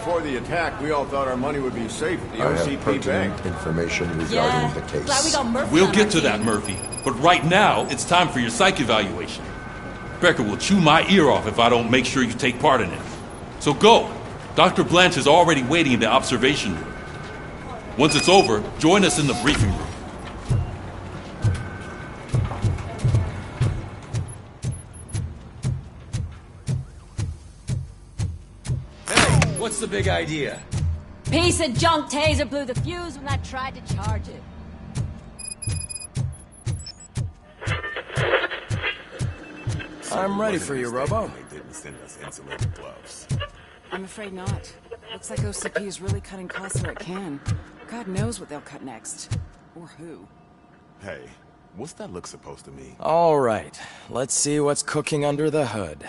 before the attack, we all thought our money would be safe at the I have OCP pertinent bank. information regarding Yeah, the case. glad we got Murphy We'll on get our to that, team. Murphy. But right now, it's time for your psych evaluation. Becker will chew my ear off if I don't make sure you take part in it. So go. Dr. Blanche is already waiting in the observation room. Once it's over, join us in the briefing room. Hey, what's the big idea? Piece of junk taser blew the fuse when I tried to charge it. I'm ready for you, Robo. They didn't send us insulated gloves. I'm afraid not. Looks like OCP is really cutting costs where it can. God knows what they'll cut next. Or who. Hey, what's that look supposed to mean? All right, let's see what's cooking under the hood.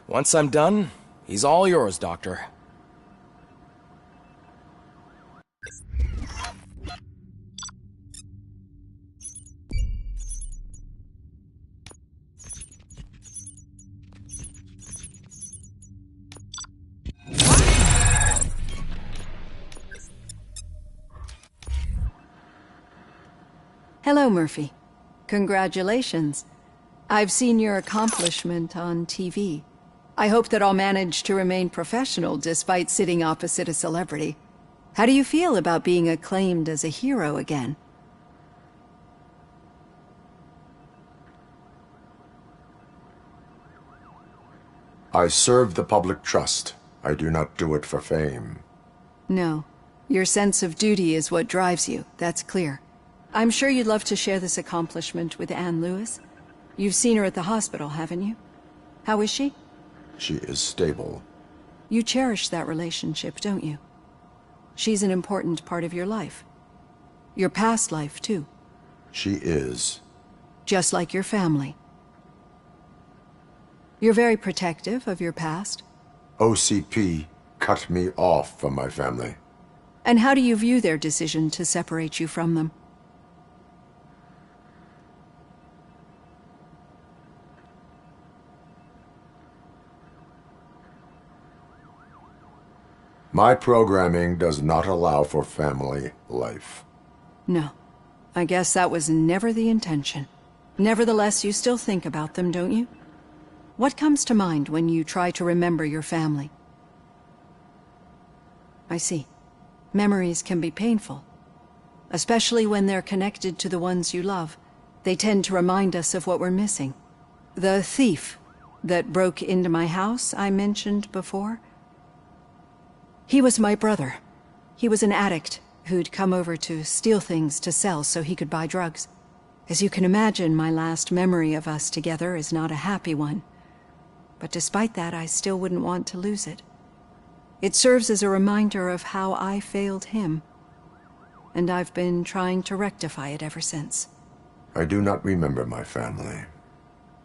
Once I'm done, he's all yours, Doctor. Hello, Murphy. Congratulations. I've seen your accomplishment on TV. I hope that I'll manage to remain professional despite sitting opposite a celebrity. How do you feel about being acclaimed as a hero again? I serve the public trust. I do not do it for fame. No. Your sense of duty is what drives you, that's clear. I'm sure you'd love to share this accomplishment with Anne Lewis. You've seen her at the hospital, haven't you? How is she? She is stable. You cherish that relationship, don't you? She's an important part of your life. Your past life, too. She is. Just like your family. You're very protective of your past. OCP cut me off from my family. And how do you view their decision to separate you from them? My programming does not allow for family life. No. I guess that was never the intention. Nevertheless, you still think about them, don't you? What comes to mind when you try to remember your family? I see. Memories can be painful. Especially when they're connected to the ones you love. They tend to remind us of what we're missing. The thief that broke into my house I mentioned before? He was my brother. He was an addict who'd come over to steal things to sell so he could buy drugs. As you can imagine, my last memory of us together is not a happy one. But despite that, I still wouldn't want to lose it. It serves as a reminder of how I failed him. And I've been trying to rectify it ever since. I do not remember my family.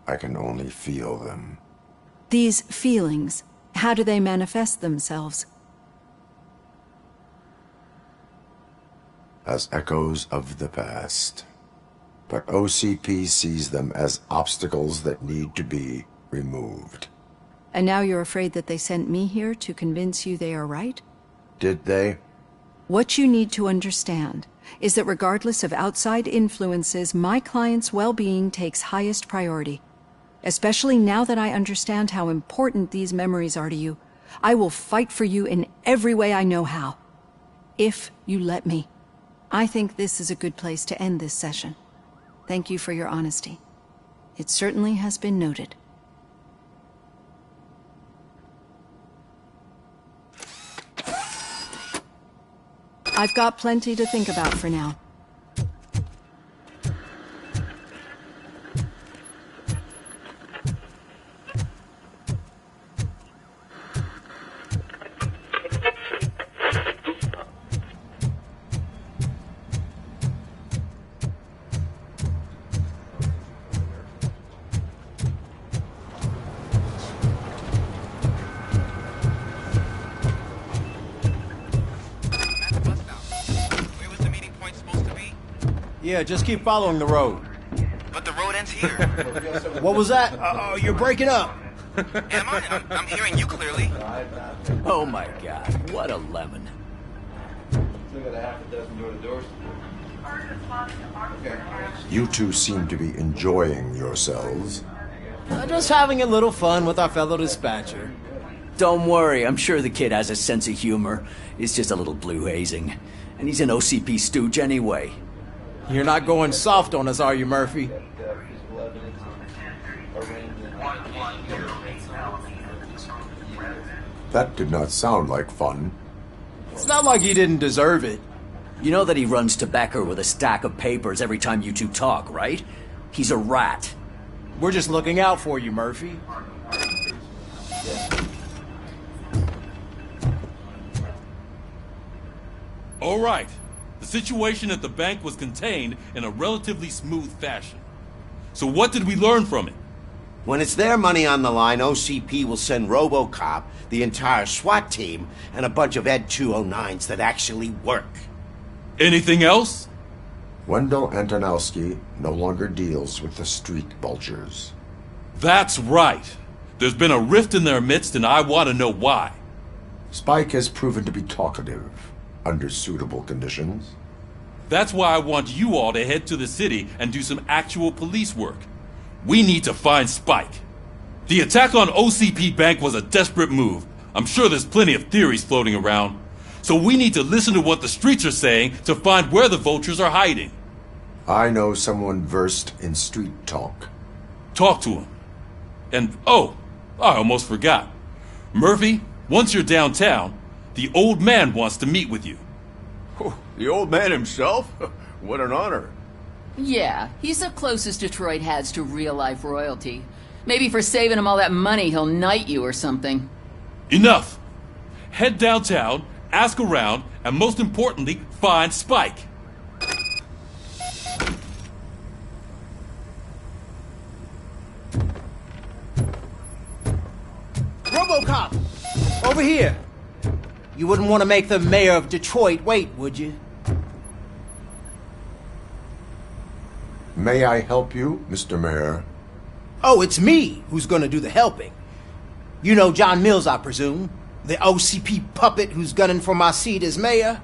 I can only feel them. These feelings, how do they manifest themselves? As echoes of the past. But OCP sees them as obstacles that need to be removed. And now you're afraid that they sent me here to convince you they are right? Did they? What you need to understand is that regardless of outside influences, my client's well-being takes highest priority. Especially now that I understand how important these memories are to you, I will fight for you in every way I know how. If you let me. I think this is a good place to end this session. Thank you for your honesty. It certainly has been noted. I've got plenty to think about for now. Yeah, just keep following the road. But the road ends here. What was that? You're breaking up. Am I? I'm hearing you clearly. Oh my god, what a lemon. You two seem to be enjoying yourselves. Just having a little fun with our fellow dispatcher. Don't worry, I'm sure the kid has a sense of humor. It's just a little blue hazing. And he's an OCP stooge anyway. You're not going soft on us, are you, Murphy? That did not sound like fun. It's not like you didn't deserve it. You know that he runs to Becker with a stack of papers every time you two talk, right? He's a rat. We're just looking out for you, Murphy. All right. The situation at the bank was contained in a relatively smooth fashion. So what did we learn from it? When it's their money on the line, OCP will send Robocop, the entire SWAT team, and a bunch of Ed 209s that actually work. Anything else? Wendell Antonowski no longer deals with the street vultures. That's right. There's been a rift in their midst, and I want to know why. Spike has proven to be talkative under suitable conditions. That's why I want you all to head to the city and do some actual police work. We need to find Spike. The attack on OCP Bank was a desperate move. I'm sure there's plenty of theories floating around. So we need to listen to what the streets are saying to find where the vultures are hiding. I know someone versed in street talk. Talk to him. And, oh, I almost forgot. Murphy, once you're downtown, the old man wants to meet with you. Oh, the old man himself? What an honor. Yeah, he's the closest Detroit has to real-life royalty. Maybe for saving him all that money, he'll knight you or something. Enough! Head downtown, ask around, and most importantly, find Spike. Robocop! Over here! You wouldn't want to make the mayor of Detroit wait, would you? May I help you, Mr. Mayor? Oh, it's me who's gonna do the helping. You know John Mills, I presume? The OCP puppet who's gunning for my seat as mayor?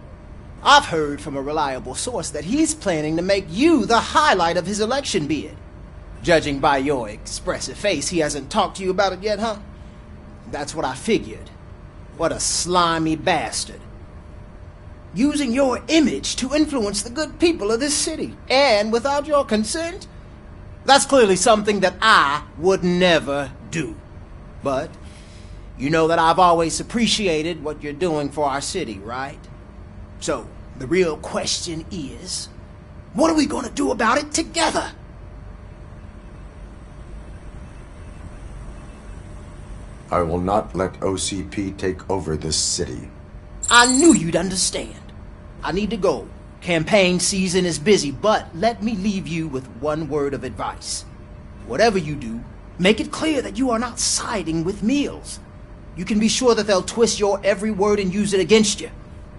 I've heard from a reliable source that he's planning to make you the highlight of his election bid. Judging by your expressive face, he hasn't talked to you about it yet, huh? That's what I figured. What a slimy bastard. Using your image to influence the good people of this city, and without your consent? That's clearly something that I would never do. But you know that I've always appreciated what you're doing for our city, right? So, the real question is, what are we going to do about it together? I will not let OCP take over this city. I knew you'd understand. I need to go. Campaign season is busy, but let me leave you with one word of advice. Whatever you do, make it clear that you are not siding with Mills. You can be sure that they'll twist your every word and use it against you.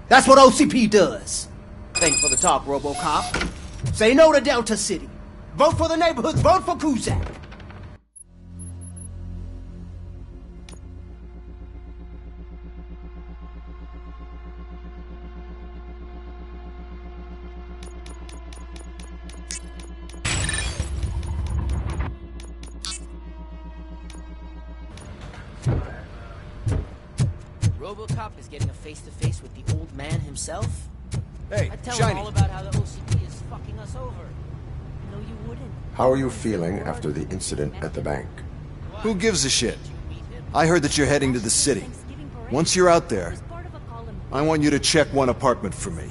That's what OCP does. Thanks for the talk, Robocop. Say no to Delta City. Vote for the neighborhoods. Vote for Kuzak. Robocop is getting a face-to-face with the old man himself? Hey, I'd tell Shiny. him all about how the OCP is fucking us over. No, you wouldn't. How are you feeling after the incident at the bank? Who gives a shit? I heard that you're heading to the city. Once you're out there, I want you to check one apartment for me.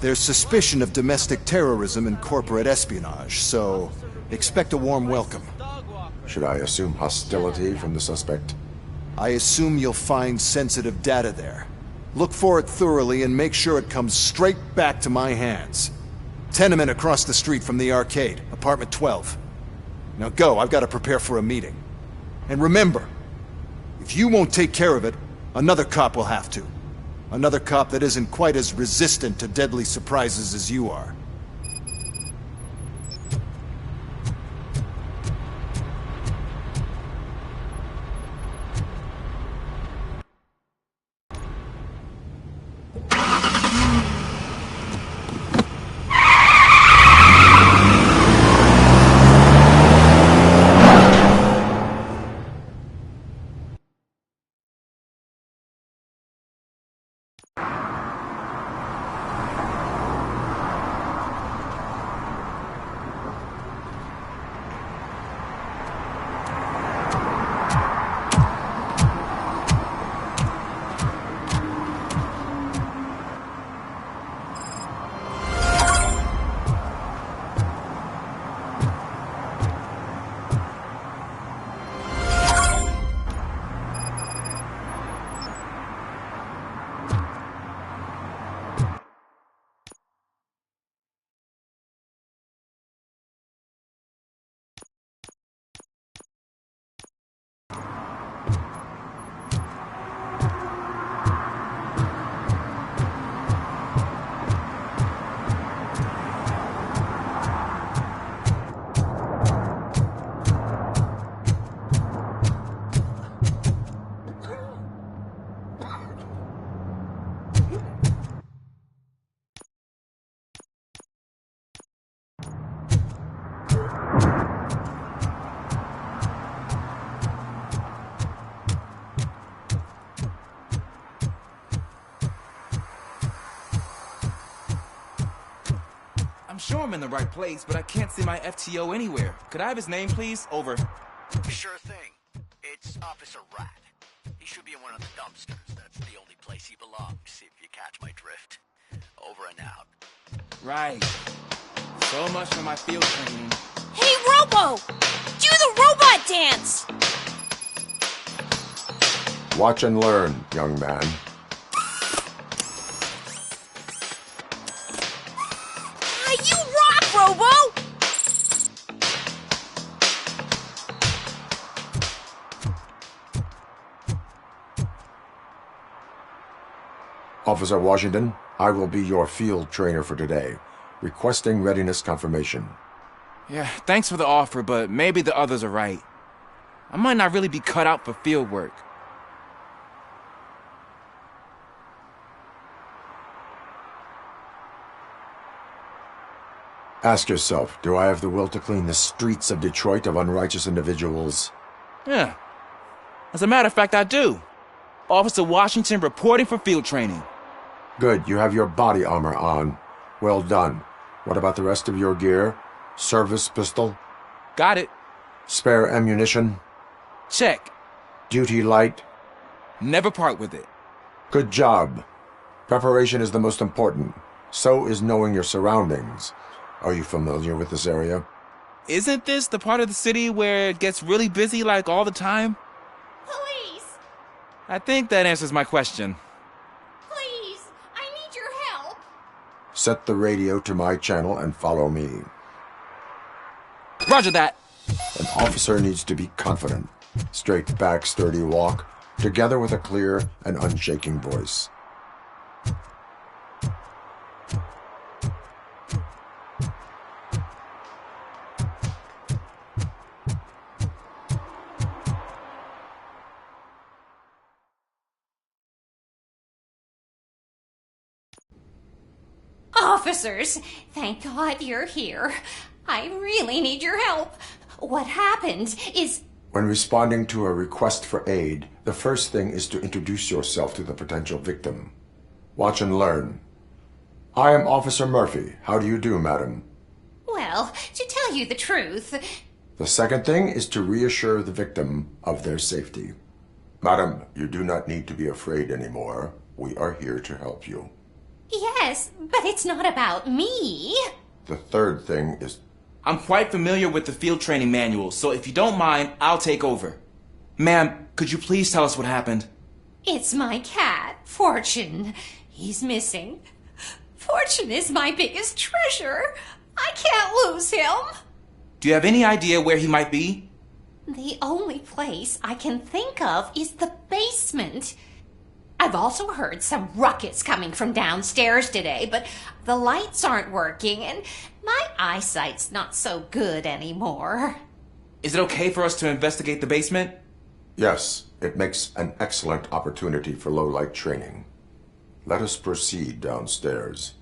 There's suspicion of domestic terrorism and corporate espionage, so expect a warm welcome. Should I assume hostility from the suspect? I assume you'll find sensitive data there. Look for it thoroughly and make sure it comes straight back to my hands. Tenement across the street from the arcade, apartment 12. Now go, I've got to prepare for a meeting. And remember, if you won't take care of it, another cop will have to. Another cop that isn't quite as resistant to deadly surprises as you are. sure I'm in the right place, but I can't see my FTO anywhere. Could I have his name, please? Over. Sure thing. It's Officer Rat. He should be in one of the dumpsters. That's the only place he belongs, if you catch my drift. Over and out. Right. So much for my field training. Hey, Robo! Do the robot dance! Watch and learn, young man. You rock, Robo! Officer Washington, I will be your field trainer for today. Requesting readiness confirmation. Yeah, thanks for the offer, but maybe the others are right. I might not really be cut out for field work. Ask yourself, do I have the will to clean the streets of Detroit of unrighteous individuals? Yeah. As a matter of fact, I do. Officer Washington reporting for field training. Good, you have your body armor on. Well done. What about the rest of your gear? Service pistol? Got it. Spare ammunition? Check. Duty light? Never part with it. Good job. Preparation is the most important. So is knowing your surroundings. Are you familiar with this area? Isn't this the part of the city where it gets really busy like all the time? Police! I think that answers my question. Please! I need your help! Set the radio to my channel and follow me. Roger that. An officer needs to be confident. Straight back, sturdy walk, together with a clear and unshaking voice. Officers, thank God you're here. I really need your help. What happened is... When responding to a request for aid, the first thing is to introduce yourself to the potential victim. Watch and learn. I am Officer Murphy. How do you do, madam? Well, to tell you the truth... The second thing is to reassure the victim of their safety. Madam, you do not need to be afraid anymore. We are here to help you. Yes, but it's not about me. The third thing is... I'm quite familiar with the field training manual, so if you don't mind, I'll take over. Ma'am, could you please tell us what happened? It's my cat, Fortune. He's missing. Fortune is my biggest treasure. I can't lose him. Do you have any idea where he might be? The only place I can think of is the basement. I've also heard some ruckus coming from downstairs today, but the lights aren't working and my eyesight's not so good anymore. Is it okay for us to investigate the basement? Yes, it makes an excellent opportunity for low-light training. Let us proceed downstairs.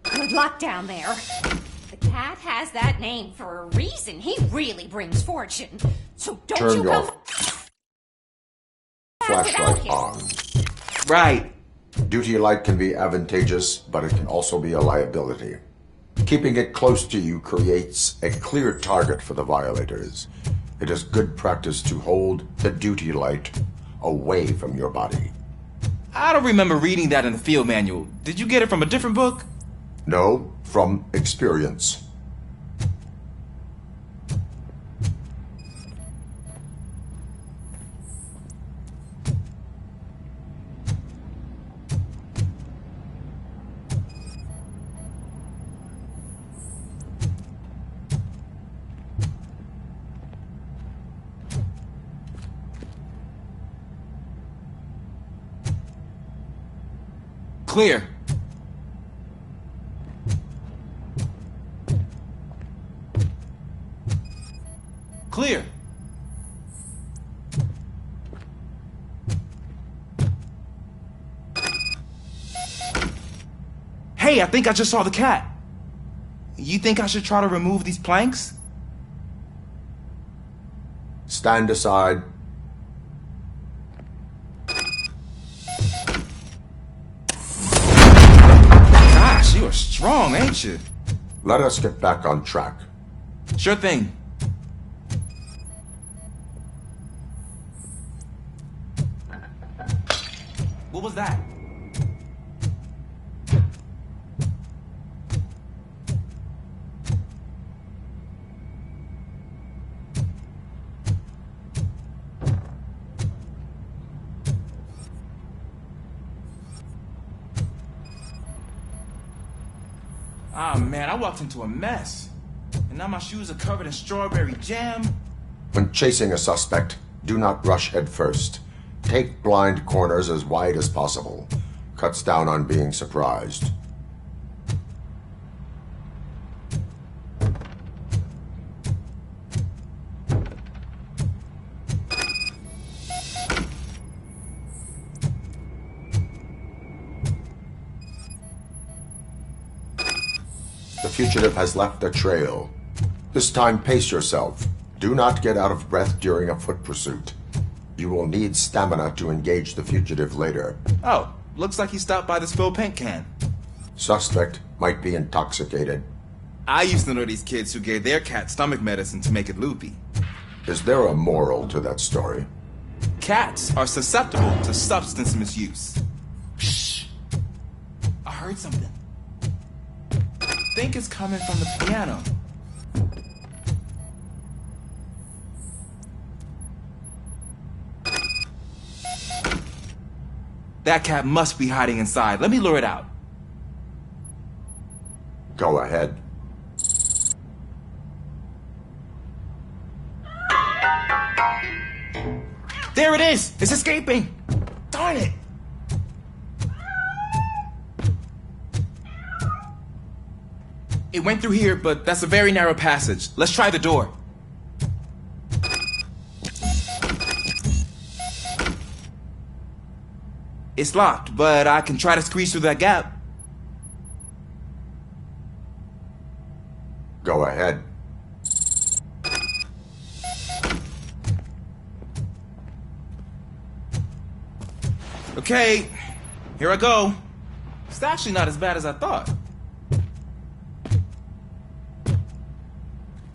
Good luck down there. The cat has that name for a reason. He really brings fortune. So don't Turn you your come... flashlight on. Right. Duty light can be advantageous, but it can also be a liability. Keeping it close to you creates a clear target for the violators. It is good practice to hold the duty light away from your body. I don't remember reading that in the field manual. Did you get it from a different book? No, from experience. Clear. Clear. Hey, I think I just saw the cat. You think I should try to remove these planks? Stand aside. Gosh, you are strong, ain't you? Let us get back on track. Sure thing. What was that? Ah, man, I walked into a mess. And now my shoes are covered in strawberry jam. When chasing a suspect, do not rush head first. Take blind corners as wide as possible. Cuts down on being surprised. The fugitive has left a trail. This time, pace yourself. Do not get out of breath during a foot pursuit. You will need stamina to engage the fugitive later. Oh, looks like he stopped by the spilled paint can. Suspect might be intoxicated. I used to know these kids who gave their cat stomach medicine to make it loopy. Is there a moral to that story? Cats are susceptible to substance misuse. Shh. I heard something. I think it's coming from the piano. That cat must be hiding inside. Let me lure it out. Go ahead. There it is! It's escaping! Darn it! It went through here, but that's a very narrow passage. Let's try the door. It's locked, but I can try to squeeze through that gap. Go ahead. Okay, here I go. It's actually not as bad as I thought.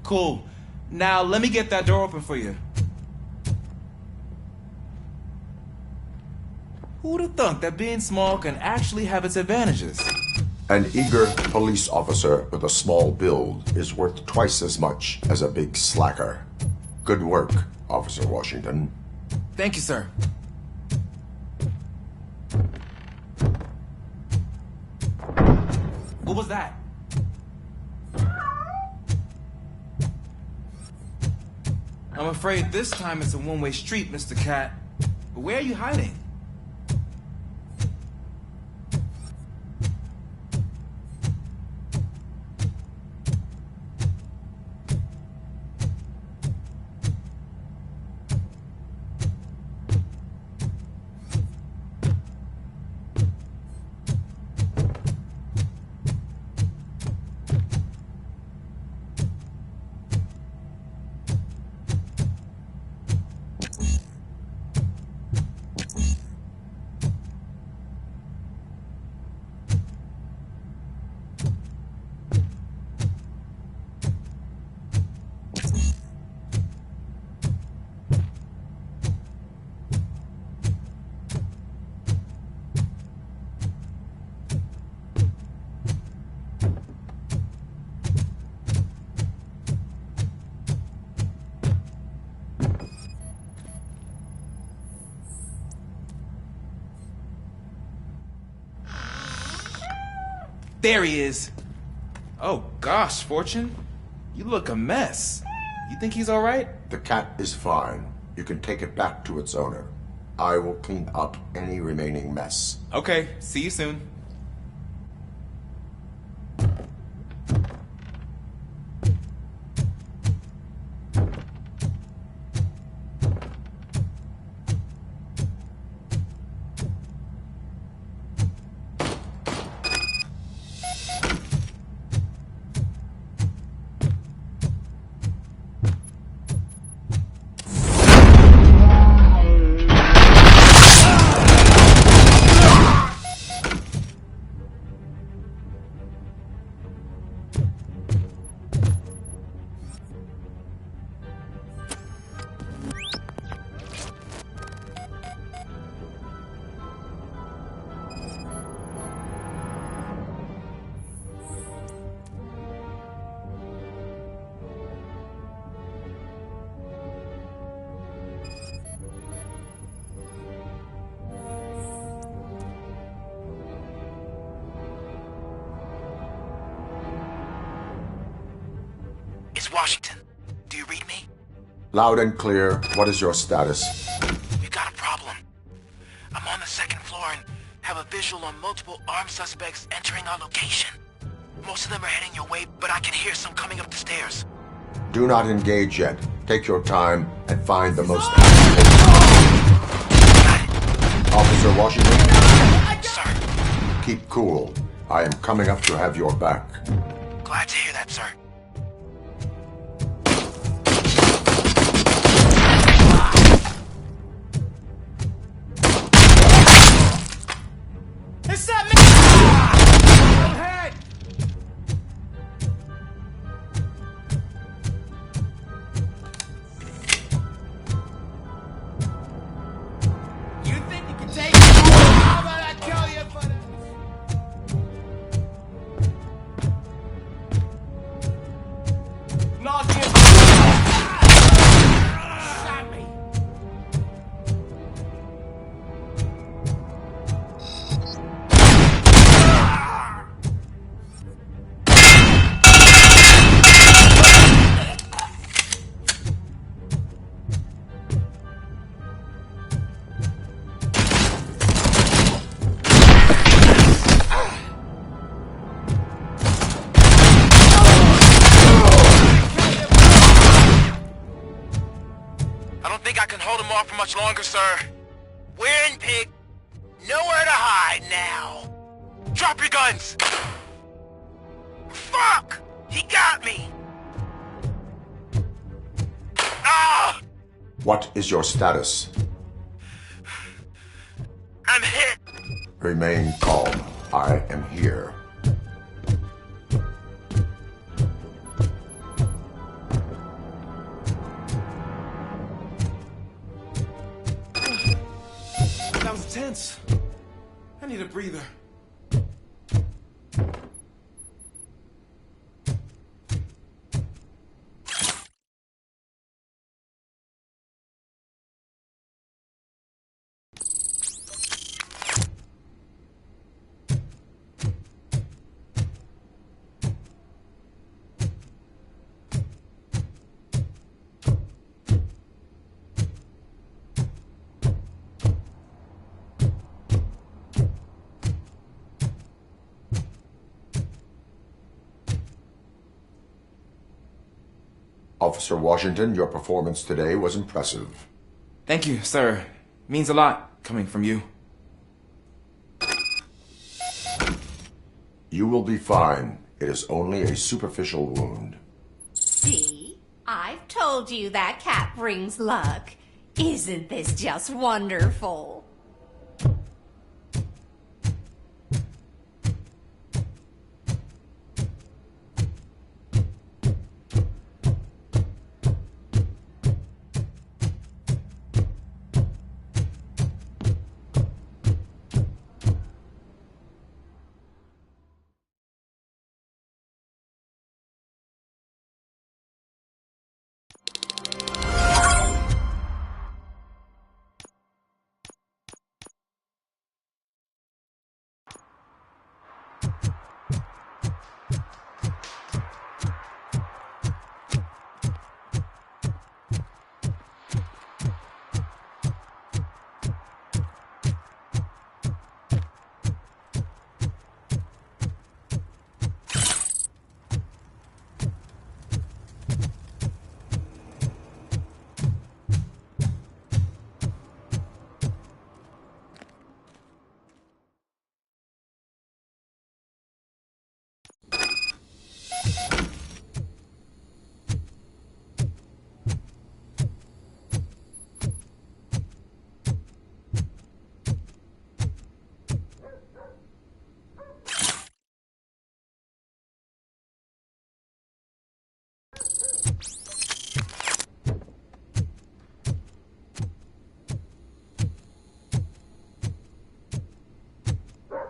Cool. Now let me get that door open for you. Who'd have thunk that being small can actually have its advantages? An eager police officer with a small build is worth twice as much as a big slacker. Good work, Officer Washington. Thank you, sir. What was that? I'm afraid this time it's a one-way street, Mr. Cat. But where are you hiding? There he is. Oh gosh, Fortune. You look a mess. You think he's alright? The cat is fine. You can take it back to its owner. I will clean up any remaining mess. Okay, see you soon. Washington. Do you read me? Loud and clear. What is your status? We got a problem. I'm on the second floor and have a visual on multiple armed suspects entering our location. Most of them are heading your way, but I can hear some coming up the stairs. Do not engage yet. Take your time and find the most... Officer Washington? Sir. Keep cool. I am coming up to have your back. Glad to hear that, sir. It's that man! Go ahead! You think you can take it? How about I kill you for this? Nothing. Shot me. I don't think I can hold him off for much longer, sir. We're in, pig. Nowhere to hide now. Drop your guns! Fuck! He got me! Ah! What is your status? I'm hit! Remain calm. I am here. That was tense. I need a breather. Officer Washington, your performance today was impressive. Thank you, sir. Means a lot coming from you. You will be fine. It is only a superficial wound. See? I've told you that cat brings luck. Isn't this just wonderful?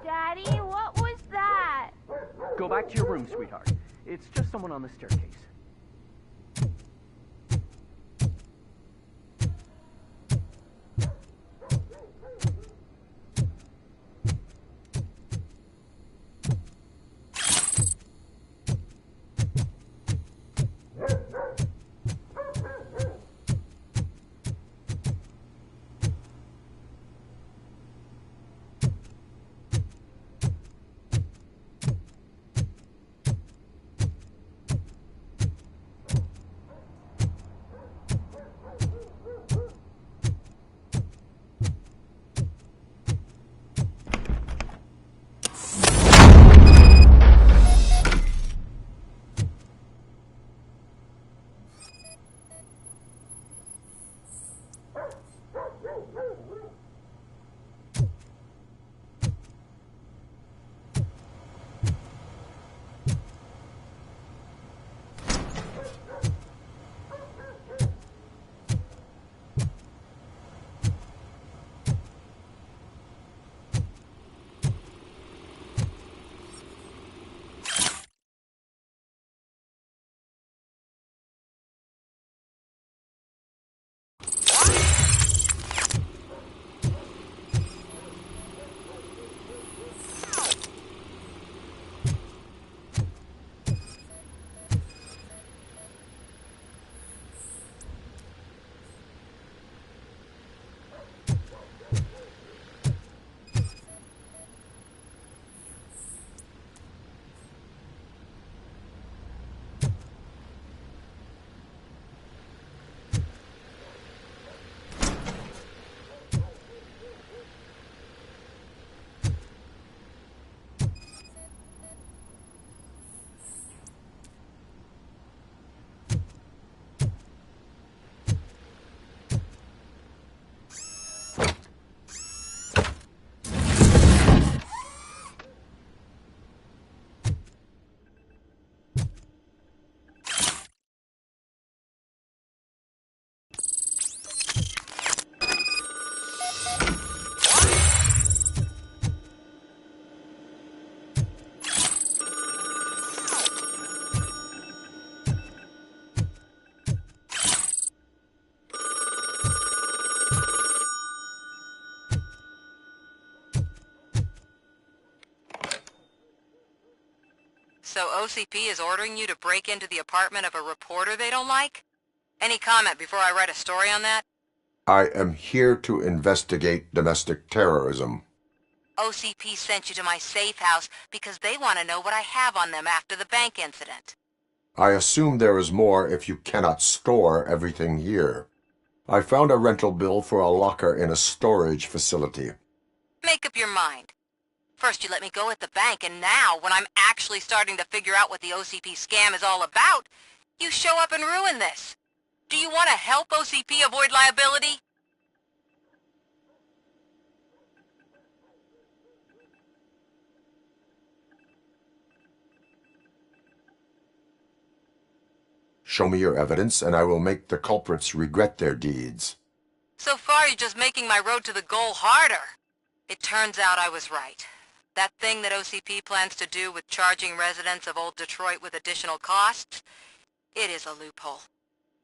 Daddy, what was that? Go back to your room, sweetheart. It's just someone on the staircase. So OCP is ordering you to break into the apartment of a reporter they don't like? Any comment before I write a story on that? I am here to investigate domestic terrorism. OCP sent you to my safe house because they want to know what I have on them after the bank incident. I assume there is more if you cannot store everything here. I found a rental bill for a locker in a storage facility. Make up your mind. First you let me go at the bank, and now, when I'm actually starting to figure out what the OCP scam is all about, you show up and ruin this. Do you want to help OCP avoid liability? Show me your evidence, and I will make the culprits regret their deeds. So far, you're just making my road to the goal harder. It turns out I was right. That thing that OCP plans to do with charging residents of Old Detroit with additional costs, it is a loophole.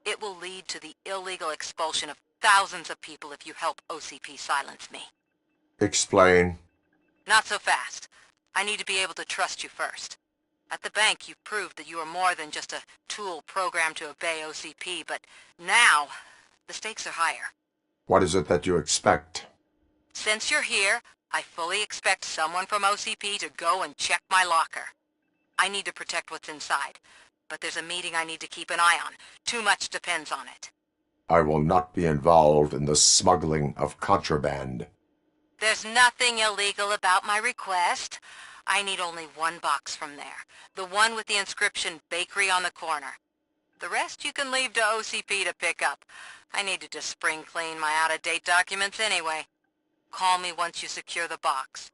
It will lead to the illegal expulsion of thousands of people if you help OCP silence me. Explain. Not so fast. I need to be able to trust you first. At the bank, you've proved that you are more than just a tool programmed to obey OCP, but now, the stakes are higher. What is it that you expect? Since you're here, I fully expect someone from OCP to go and check my locker. I need to protect what's inside, but there's a meeting I need to keep an eye on. Too much depends on it. I will not be involved in the smuggling of contraband. There's nothing illegal about my request. I need only one box from there. The one with the inscription Bakery on the corner. The rest you can leave to OCP to pick up. I needed to spring clean my out-of-date documents anyway. Call me once you secure the box.